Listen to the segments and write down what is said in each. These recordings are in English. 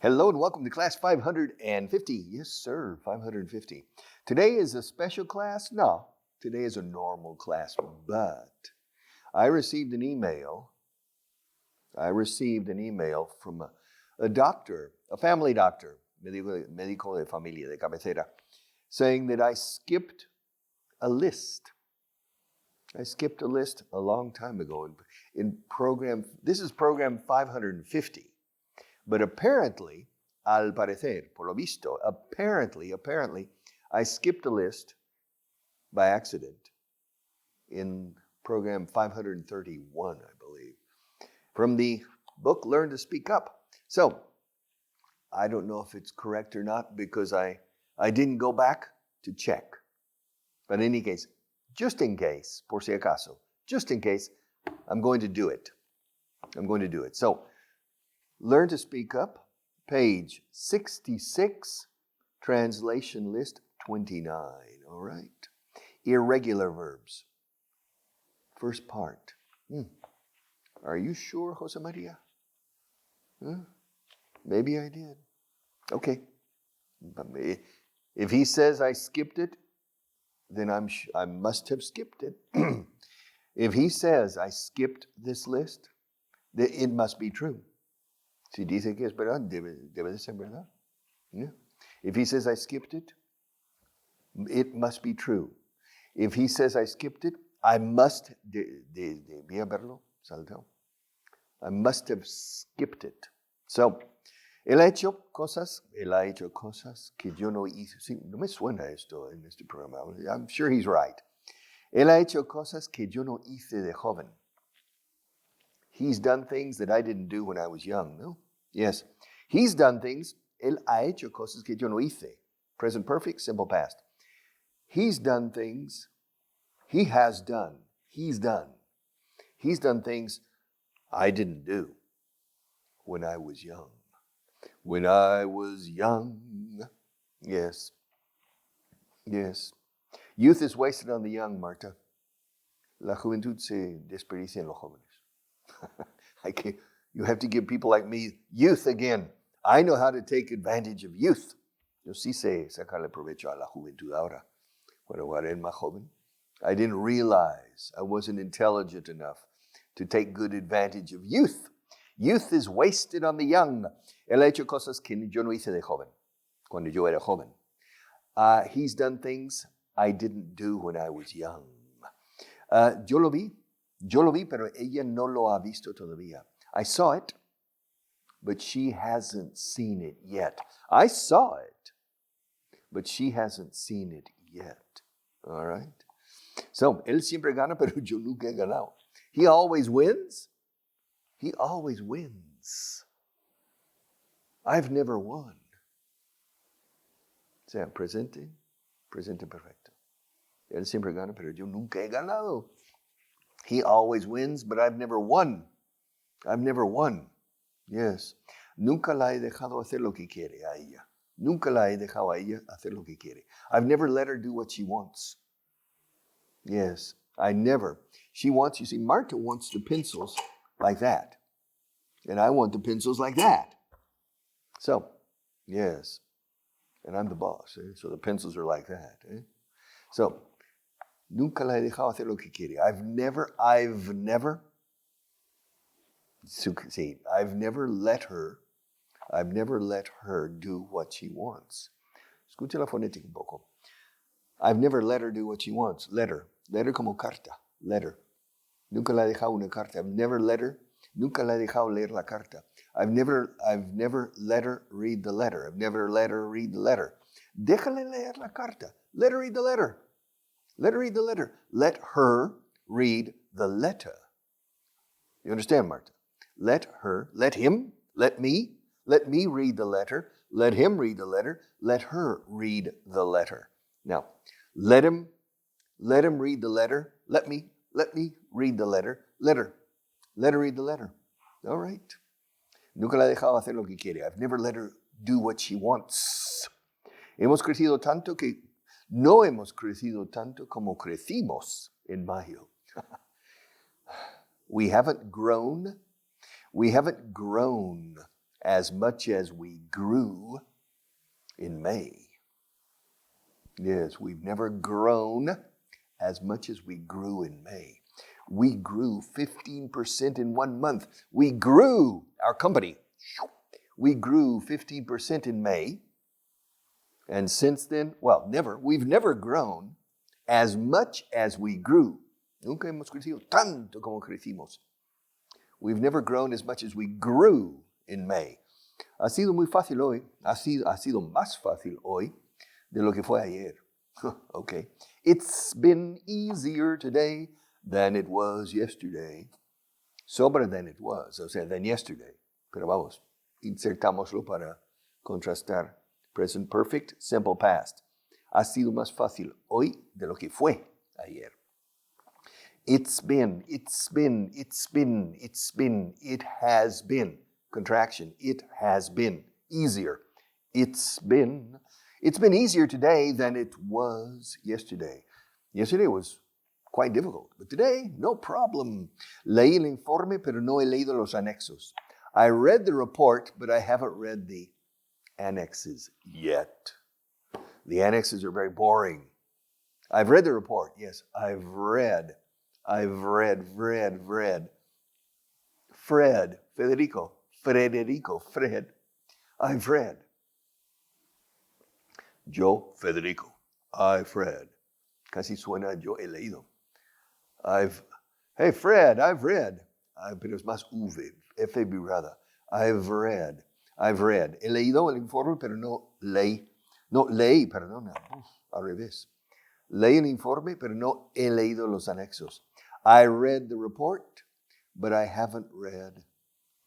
Hello and welcome to class 550. Yes, sir, 550. Today is a special class? No, today is a normal class, but I received an email from a doctor, a family doctor, médico de familia, de cabecera, saying that I skipped a list. I skipped a list a long time ago this is program 550. But apparently, al parecer, por lo visto, apparently, I skipped a list by accident in program 531, I believe, from the book Learn to Speak Up. So, I don't know if it's correct or not because I didn't go back to check. But in any case, just in case, por si acaso, just in case, I'm going to do it. So, Learn to Speak Up, page 66, translation list 29, all right? Irregular verbs. First part. Are you sure, Jose Maria? Maybe I did. Okay. If he says I skipped it, then I must have skipped it. If he says I skipped this list, then it must be true. Si dice que es verdad, debe de ser verdad. Yeah. If he says I skipped it, it must be true. If he says I skipped it, I must, debía haberlo saltado. I must have skipped it. So, él ha hecho cosas que yo no hice. Sí, no me suena esto en este programa. I'm sure he's right. Él ha hecho cosas que yo no hice de joven. He's done things that I didn't do when I was young, no? Yes. He's done things, él ha hecho cosas que yo no hice. Present perfect, simple past. He's done things, he's done things I didn't do when I was young. When I was young, yes. Youth is wasted on the young, Marta. La juventud se desperdicia en los jóvenes. You have to give people like me youth again. I know how to take advantage of youth. Yo sí sé sacarle provecho a la juventud ahora. Cuando era más joven, I didn't realize I wasn't intelligent enough to take good advantage of youth. Youth is wasted on the young. Él ha hecho cosas que yo no hice de joven, cuando yo era joven. He's done things I didn't do when I was young. Yo lo vi, pero ella no lo ha visto todavía. I saw it, but she hasn't seen it yet. I saw it, but she hasn't seen it yet. All right? So, él siempre gana, pero yo nunca he ganado. He always wins. I've never won. O sea, presente perfecto. Él siempre gana, pero yo nunca he ganado. He always wins, but I've never won. Yes. Nunca la he dejado hacer lo que quiere a ella. Nunca la he dejado a ella hacer lo que quiere. I've never let her do what she wants. Yes, I never. She wants, you see, Marta wants the pencils like that. And I want the pencils like that. So, yes. And I'm the boss, so the pencils are like that. So, nunca la he dejado hacer lo que quiere. I've never let her do what she wants. Escucha la fonética un poco. I've never let her do what she wants. Letter como carta. Letter. Nunca la he dejado una carta. I've never let her. Nunca la he dejado leer la carta. I've never let her read the letter. I've never let her read the letter. Déjale leer la carta. Let her read the letter. Let her read the letter. Let her read the letter. You understand, Marta? Let me read the letter. Let him read the letter. Let her read the letter. Now, let him read the letter. Let me read the letter. Let her read the letter. All right. Nunca la he dejado hacer lo que quiere. I've never let her do what she wants. No hemos crecido tanto como crecimos en mayo. We haven't grown as much as we grew in May. Yes, we've never grown as much as we grew in May. We grew 15% in 1 month. We grew, our company, we grew 15% in May. And since then, we've never grown as much as we grew. Nunca hemos crecido tanto como crecimos. We've never grown as much as we grew in May. Ha sido muy fácil hoy. Ha sido más fácil hoy de lo que fue ayer. Okay. It's been easier today than it was yesterday. Sobre than it was, o sea, than yesterday. Pero vamos, insertámoslo para contrastar. Present perfect, simple past. Ha sido más fácil hoy de lo que fue ayer. It has been, contraction, it has been easier. It's been easier today than it was yesterday. Yesterday was quite difficult, but today, no problem. Leí el informe, pero no he leído los anexos. I read the report, but I haven't read the annexes yet. The annexes are very boring. I've read the report, yes, I've read. Fred, I've read. Yo, Federico, I've read. Casi suena yo he leído. Hey Fred, I've read. Pero es más V, F vibrada. I've read. He leído el informe, pero no leí. No, leí, perdona. Al revés. Leí el informe, pero no he leído los anexos. I read the report, but I haven't read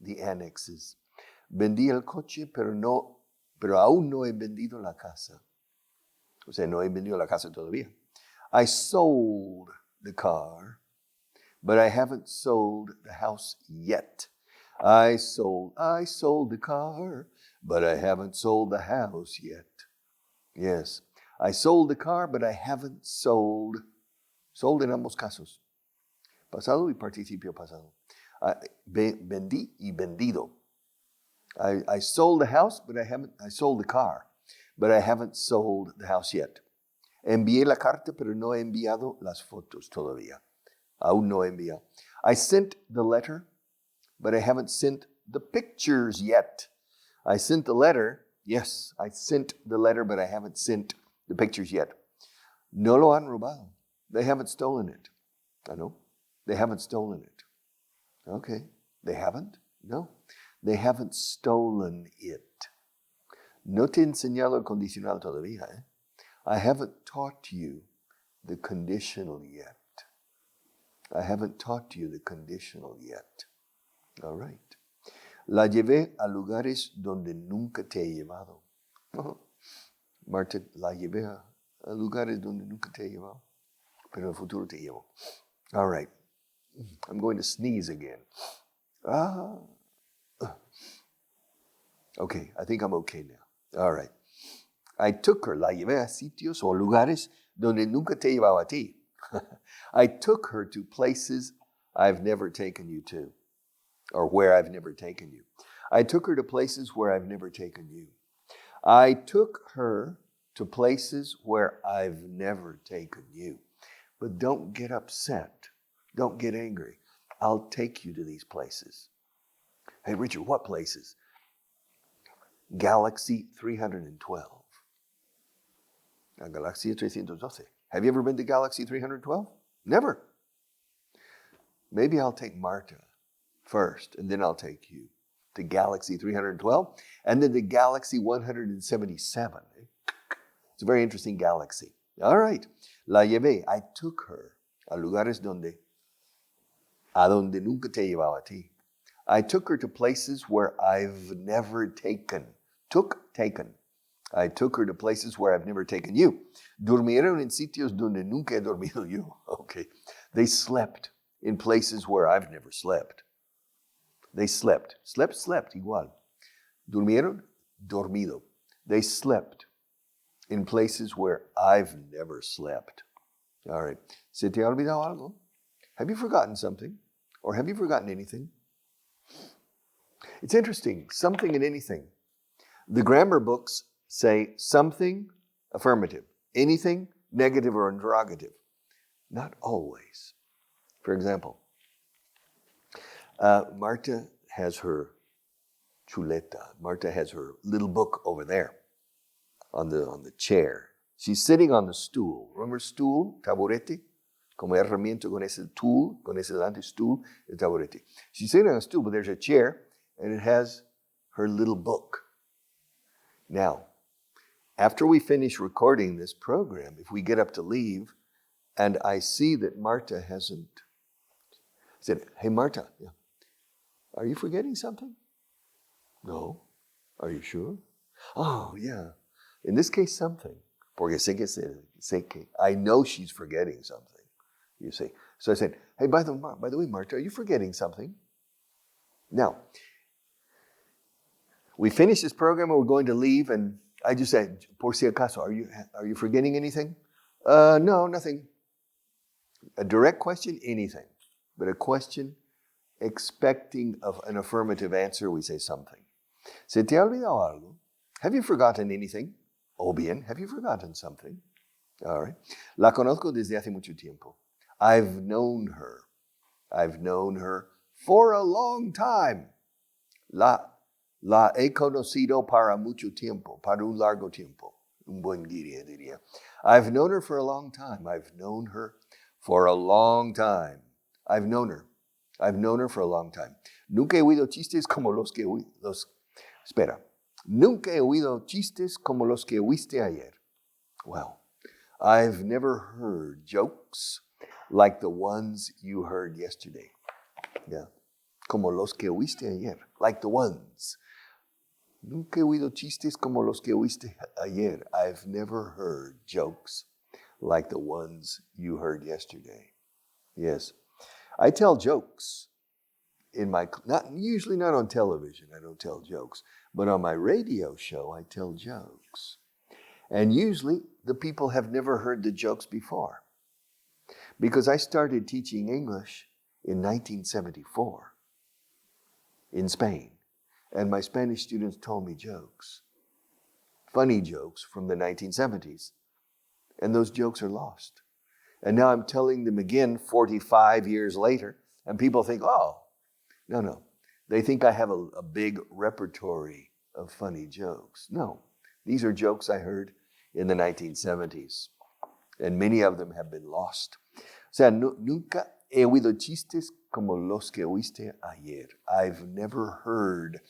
the annexes. Vendí el coche, pero aún no he vendido la casa. O sea, no he vendido la casa todavía. I sold the car, but I haven't sold the house yet. I sold the car, but I haven't sold the house yet. Yes, I sold the car, but I haven't sold en ambos casos. Pasado y participio pasado. Vendí y vendido. I sold the house, but I sold the car, but I haven't sold the house yet. Envié la carta, pero no he enviado las fotos todavía. Aún no he enviado. I sent the letter, but I haven't sent the pictures yet. I sent the letter, yes, I sent the letter, but I haven't sent the pictures yet. No lo han robado. They haven't stolen it. I know. They haven't stolen it. Okay. They haven't? No. They haven't stolen it. No te he enseñado el condicional todavía, ¿eh? I haven't taught you the conditional yet. I haven't taught you the conditional yet. All right. La llevé a lugares donde nunca te he llevado. Marta, la llevé a lugares donde nunca te he llevado, pero en el futuro te llevo. All right. I'm going to sneeze again. Okay, I think I'm okay now. All right. I took her, la llevé a sitios o lugares donde nunca te he llevado a ti. I took her to places I've never taken you to, or where I've never taken you. I took her to places where I've never taken you. I took her to places where I've never taken you. But don't get upset. Don't get angry. I'll take you to these places. Hey, Richard, what places? Galaxy 312. Galaxy 312. Have you ever been to Galaxy 312? Never. Maybe I'll take Marta first, and then I'll take you to Galaxy 312, and then to Galaxy 177. It's a very interesting galaxy. All right. La llevé. I took her a lugares donde nunca te he llevado a ti. I took her to places where I've never taken. Taken. I took her to places where I've never taken you. Durmieron en sitios donde nunca he dormido yo. Okay. They slept in places where I've never slept. They slept. Slept, igual. Durmieron, dormido. They slept in places where I've never slept. All right. ¿Se te ha olvidado algo? Have you forgotten something? Or have you forgotten anything? It's interesting, something and anything. The grammar books say something, affirmative, anything, negative or interrogative. Not always. For example, Marta has her chuleta. Marta has her little book over there on the chair. She's sitting on the stool. Remember stool, taburete? Como herramienta con ese tool, con ese delante stool, el taburete. She's sitting on a stool, but there's a chair, and it has her little book. Now, after we finish recording this program, if we get up to leave, and I see that Marta hasn't, I said, hey, Marta, are you forgetting something? No. Are you sure? Oh, yeah. In this case, something. Porque sé que I know she's forgetting something, you see. So I said, hey, by the way, Marta, are you forgetting something? Now, we finish this program and we're going to leave, and I just said, por si acaso, are you forgetting anything? No, nothing. A direct question, anything. But a question expecting of an affirmative answer, we say something. ¿Se te ha olvidado algo? Have you forgotten anything? O bien, have you forgotten something? All right. La conozco desde hace mucho tiempo. I've known her. I've known her for a long time. La he conocido para mucho tiempo, para un largo tiempo. Un buen diría. I've known her for a long time. I've known her for a long time. I've known her. I've known her for a long time. Nunca he oído chistes como los que Espera. Nunca he oído chistes como los que oíste ayer. Well, I've never heard jokes like the ones you heard yesterday. Yeah. Como los que oíste ayer. Like the ones. Nunca he oído chistes como los que oíste ayer. I've never heard jokes like the ones you heard yesterday. Yes. I tell jokes in my, usually not on television, I don't tell jokes, but on my radio show, I tell jokes. And usually the people have never heard the jokes before. Because I started teaching English in 1974 in Spain. And my Spanish students told me jokes, funny jokes from the 1970s. And those jokes are lost. And now I'm telling them again 45 years later, and people think, oh, no. They think I have a big repertory of funny jokes. No, these are jokes I heard in the 1970s, and many of them have been lost. O sea, nunca he oído chistes como los que oíste ayer. I've never heard.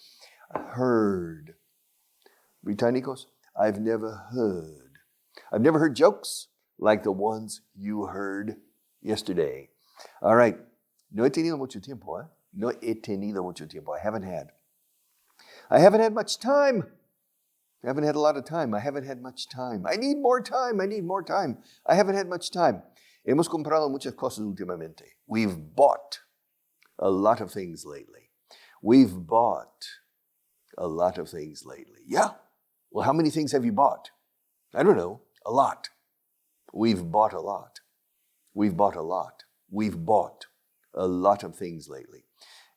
Británicos, I've never heard jokes like the ones you heard yesterday. All right. No he tenido mucho tiempo, eh? No he tenido mucho tiempo. I haven't had much time. I haven't had a lot of time. I haven't had much time. I need more time. I haven't had much time. Hemos comprado muchas cosas últimamente. We've bought a lot of things lately. Yeah. Well, how many things have you bought? I don't know. A lot. We've bought a lot. We've bought a lot of things lately.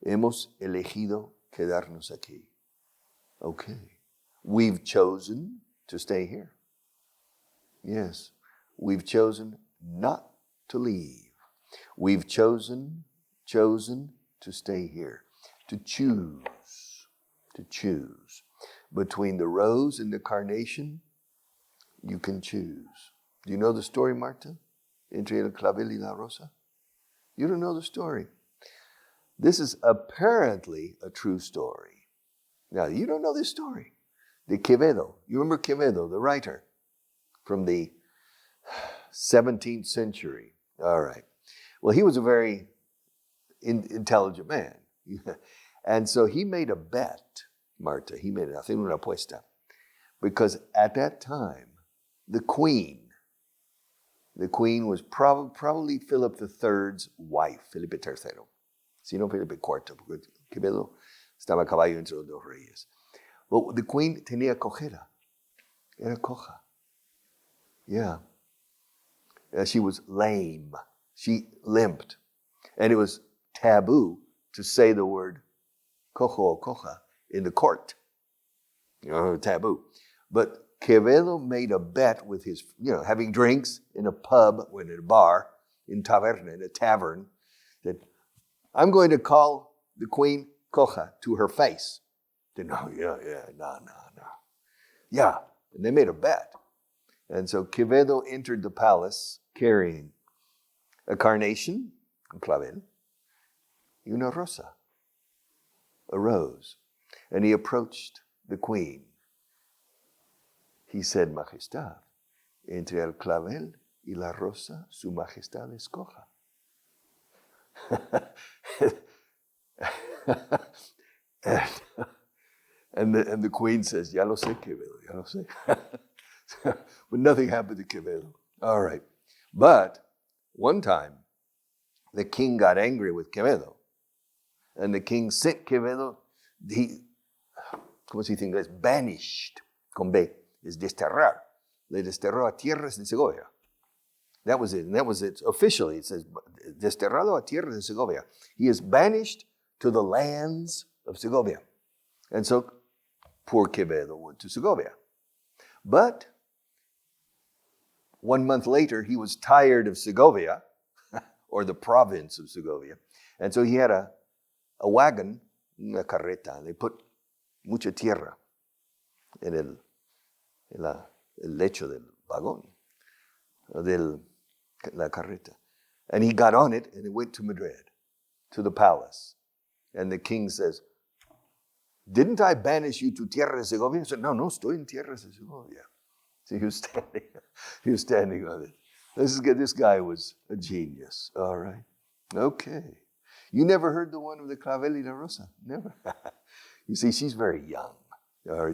Hemos elegido quedarnos aquí. Okay. We've chosen to stay here. Yes. We've chosen not to leave. We've chosen to stay here. To choose. Between the rose and the carnation, you can choose. Do you know the story, Marta? Entre el clavel y la rosa? You don't know the story. This is apparently a true story. Now, you don't know this story. The Quevedo. You remember Quevedo, the writer from the 17th century. All right. Well, he was a very intelligent man. And so he made a bet, Marta. He made una apuesta. Because at that time, the queen was probably Philip III's wife, Felipe III. Sino Felipe IV, porque Quevedo estaba a caballo entre los dos reyes. Well, the queen tenía cojera. Era coja. Yeah. She was lame. She limped. And it was taboo to say the word cojo o coja, in the court. Taboo. But Quevedo made a bet with his, having drinks in a pub, or in a bar, in taverna, in a tavern, that I'm going to call the queen coja to her face. They no. Yeah, and they made a bet. And so Quevedo entered the palace carrying a carnation, un clavel, y una rosa, a rose. And he approached the queen. He said, Majestad, entre el clavel y la rosa, su majestad escoja. and the queen says, ya lo sé, Quevedo, ya lo sé. But nothing happened to Quevedo. All right. But one time, the king got angry with Quevedo. And the king sent Quevedo, ¿cómo se dice en inglés? Banished, con B, es desterrar. Le desterró a tierras de Segovia. That was it. And that was it. Officially, it says, desterrado a tierras de Segovia. He is banished to the lands of Segovia. And so, poor Quevedo went to Segovia. But 1 month later, he was tired of Segovia, or the province of Segovia. And so he had a wagon, una carreta. They put mucha tierra en el lecho del vagón, de la carreta. And he got on it and he went to Madrid, to the palace. And the king says, didn't I banish you to Tierra de Segovia? He said, no, estoy en Tierra de Segovia. So he was standing on it. This guy was a genius. All right. Okay. You never heard the one of the clavel y la rosa? Never. You see, she's very young.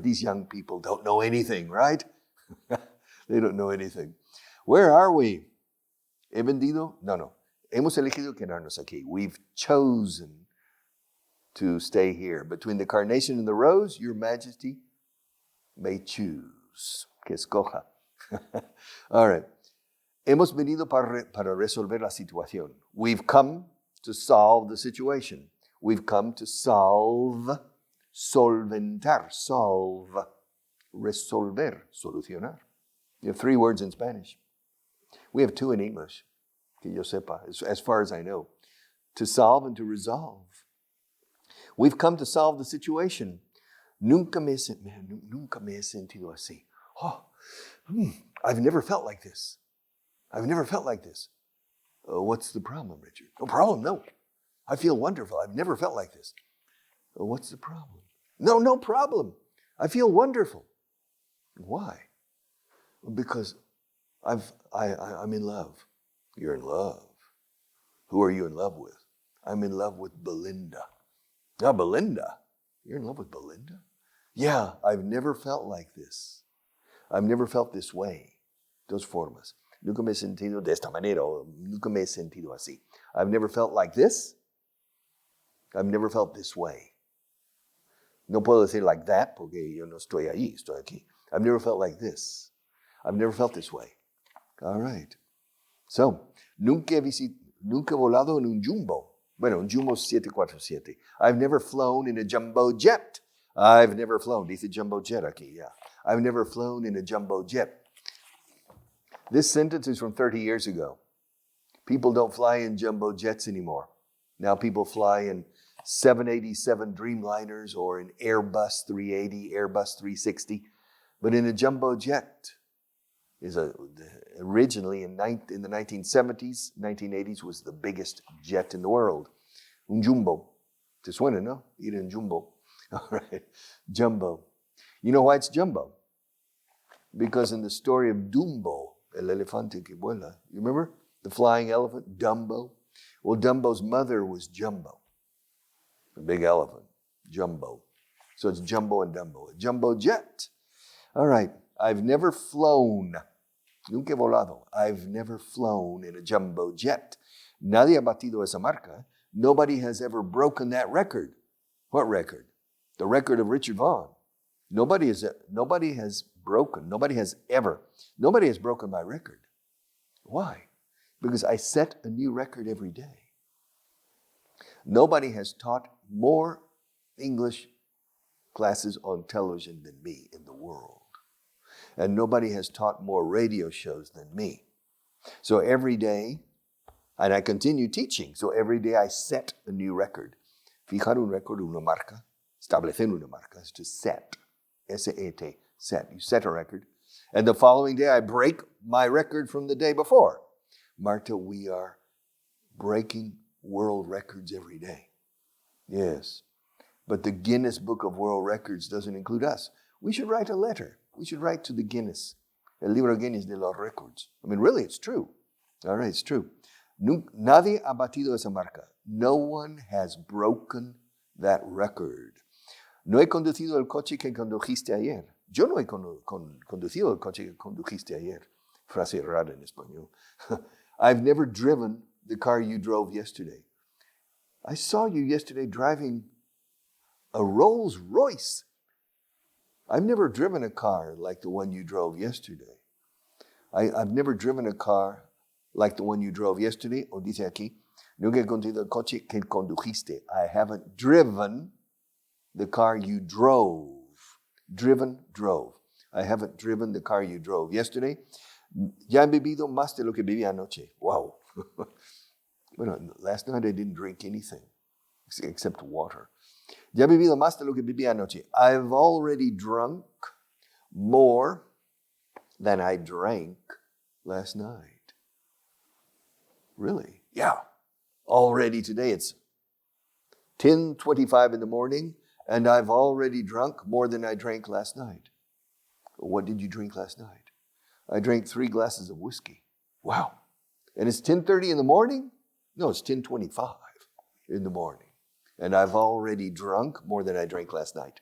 These young people don't know anything, right? They don't know anything. Where are we? ¿He vendido? No. Hemos elegido quedarnos aquí. We've chosen to stay here. Between the carnation and the rose, your majesty may choose. Que escoja. All right. Hemos venido para resolver la situación. We've come to solve the situation. We've come to solventar, solve, resolver, solucionar. You have 3 words in Spanish. We have 2 in English, que yo sepa, as far as I know. To solve and to resolve. We've come to solve the situation. Nunca me he sentido así. I've never felt like this. What's the problem, Richard? No problem, no. I feel wonderful. I've never felt like this. What's the problem? No problem. I feel wonderful. Why? Because I'm in love. You're in love. Who are you in love with? I'm in love with Belinda. Now, Belinda? You're in love with Belinda? Yeah, I've never felt like this. I've never felt this way. Dos formas. Nunca me he sentido de esta manera, o nunca me he sentido así. I've never felt like this. I've never felt this way. No puedo decir like that porque yo no estoy allí, estoy aquí. I've never felt like this. I've never felt this way. All right. So, nunca he volado en un jumbo. Bueno, un jumbo 747. I've never flown in a jumbo jet. I've never flown. Dice jumbo jet aquí, yeah. I've never flown in a jumbo jet. This sentence is from 30 years ago. People don't fly in jumbo jets anymore. Now people fly in 787 Dreamliners or in Airbus 380, Airbus 360. But in a jumbo jet, originally in the 1970s, 1980s was the biggest jet in the world. Un jumbo. Te suena, no? Ir en jumbo. All right. Jumbo. You know why it's jumbo? Because in the story of Dumbo, el elefante que vuela, you remember? The flying elephant, Dumbo? Well, Dumbo's mother was Jumbo. A big elephant. Jumbo. So it's Jumbo and Dumbo. A jumbo jet. All right. I've never flown. Nunca he volado. I've never flown in a jumbo jet. Nadie ha batido esa marca. Nobody has ever broken that record. What record? The record of Richard Vaughan. Nobody has broken my record. Why? Because I set a new record every day. Nobody has taught more English classes on television than me in the world. And nobody has taught more radio shows than me. So every day, and I continue teaching, so every day I set a new record. Fijar un récord, una marca. Establecer una marca is to set. S-E-T, set. You set a record. And the following day I break my record from the day before. Marta, we are breaking world records every day. Yes. But the Guinness Book of World Records doesn't include us. We should write a letter. We should write to the Guinness. El libro Guinness de los récords. I mean, really, it's true. All right, it's true. Nadie ha batido esa marca. No one has broken that record. No he conducido el coche que condujiste ayer. Yo no he conducido el coche que condujiste ayer. Frase rara en español. I've never driven the car you drove yesterday. I saw you yesterday driving a Rolls Royce. I've never driven a car like the one you drove yesterday. I've never driven a car like the one you drove yesterday. O dice aquí, nunca he conducido el coche que condujiste. I haven't driven the car you drove. Driven, drove. I haven't driven the car you drove yesterday. Ya he bebido más de lo que bebí anoche. Wow. Well, last night I didn't drink anything except water. Ya he bebido más de lo que bebí anoche. I've already drunk more than I drank last night. Really? Yeah. Already today it's 10:25 in the morning, and I've already drunk more than I drank last night. What did you drink last night? I drank 3 glasses of whiskey. Wow. And it's 10:30 in the morning? No, it's 10:25 in the morning. And I've already drunk more than I drank last night.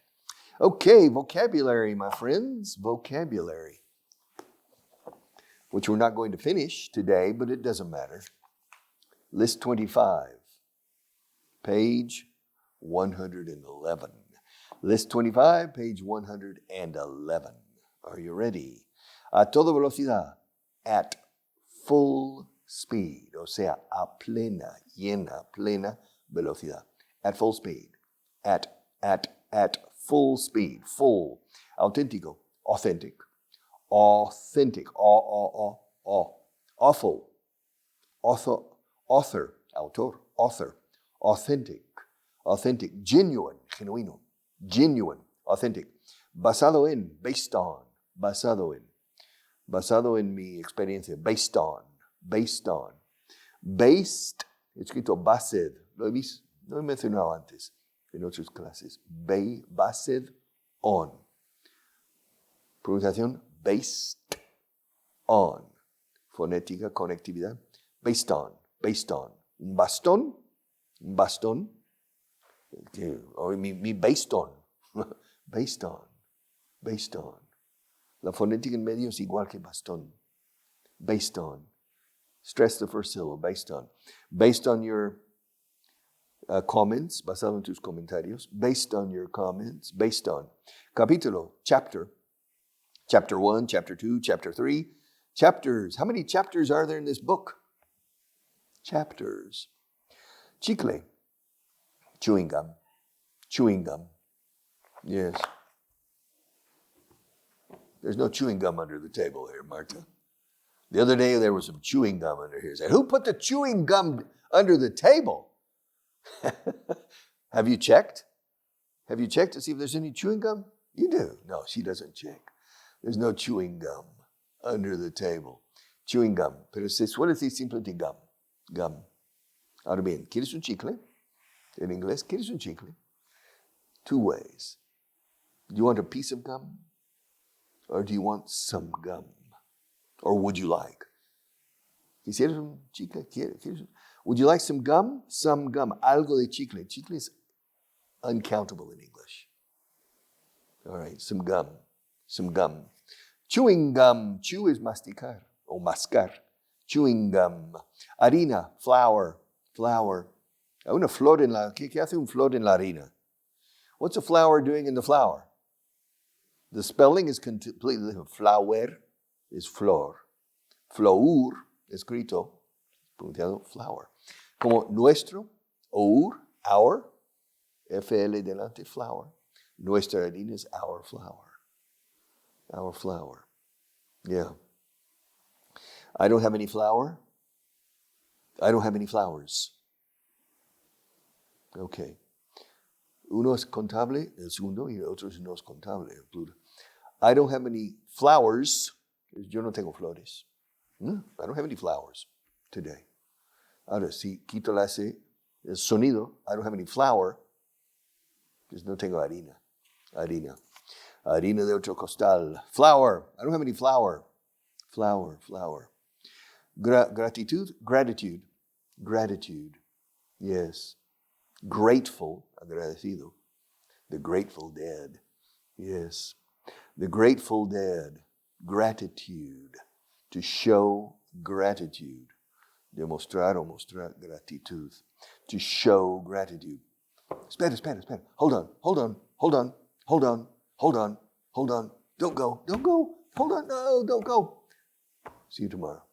Okay, vocabulary, my friends. Vocabulary. Which we're not going to finish today, but it doesn't matter. List 25. Page 111. List 25, page 111. Are you ready? A toda velocidad. At full speed. O sea, a plena, llena, plena velocidad. At full speed. At full speed. Full. Auténtico. Authentic. Authentic. Awful. Author. Autor. Author. Authentic. Authentic. Genuine. Genuino. Genuine. Authentic. Basado en. Based on. Basado en. Basado en mi experiencia. Based on. Based on. Based. Escrito based. Lo he mencionado antes en otras clases. Based on. Pronunciación. Based on. Fonética, conectividad. Based on. Based on. Un bastón. Un bastón. Mi based on. Based on. Based on. La fonética en medio es igual que bastón. Based on. Stress the first syllable. Based on. Based on your comments. Basado en tus comentarios. Based on your comments. Based on. Capítulo. Chapter. Chapter 1, Chapter 2, Chapter 3. Chapters. How many chapters are there in this book? Chapters. Chicle. Chewing gum. Chewing gum. Yes. There's no chewing gum under the table here, Marta. The other day there was some chewing gum under here. I said, who put the chewing gum under the table? Have you checked? Have you checked to see if there's any chewing gum? You do. No, she doesn't check. There's no chewing gum under the table. Chewing gum. Pero se suele decir simplemente gum. Gum. Ahora bien, ¿quieres un chicle? In inglés, ¿quieres un chicle? 2 ways. Do you want a piece of gum? Or do you want some gum? Or would you like? ¿Quisieras un chicle? Would you like some gum? Some gum. Algo de chicle. Chicle is uncountable in English. All right, some gum. Some gum. Chewing gum. Chew is masticar o mascar. Chewing gum. Harina, flour. Flour. Una flor en la... ¿Qué hace un flor en la harina? What's a flower doing in the flour? The spelling is completely different. Flower is flor. Flour, escrito, pronunciado flower. Como nuestro, our, FL delante, flour. Nuestra harina is our flour. Our flour. Yeah. I don't have any flour. I don't have any flowers. Okay. Uno es contable, es uno, y el otro no es contable, el plural. I don't have any flowers. Yo no tengo flores. No, I don't have any flowers today. Ahora, si quito la S, el sonido, I don't have any flour, pues no tengo harina. Harina. Harina de otro costal. Flour. I don't have any flour. Flour, flour. Gratitud, gratitude. Gratitude. Yes. Grateful, agradecido. The Grateful Dead. Yes. The Grateful Dead. Gratitude. To show gratitude. Demostrar o mostrar gratitud. To show gratitude. Espera. Hold on. Don't go. Hold on. No, don't go. See you tomorrow.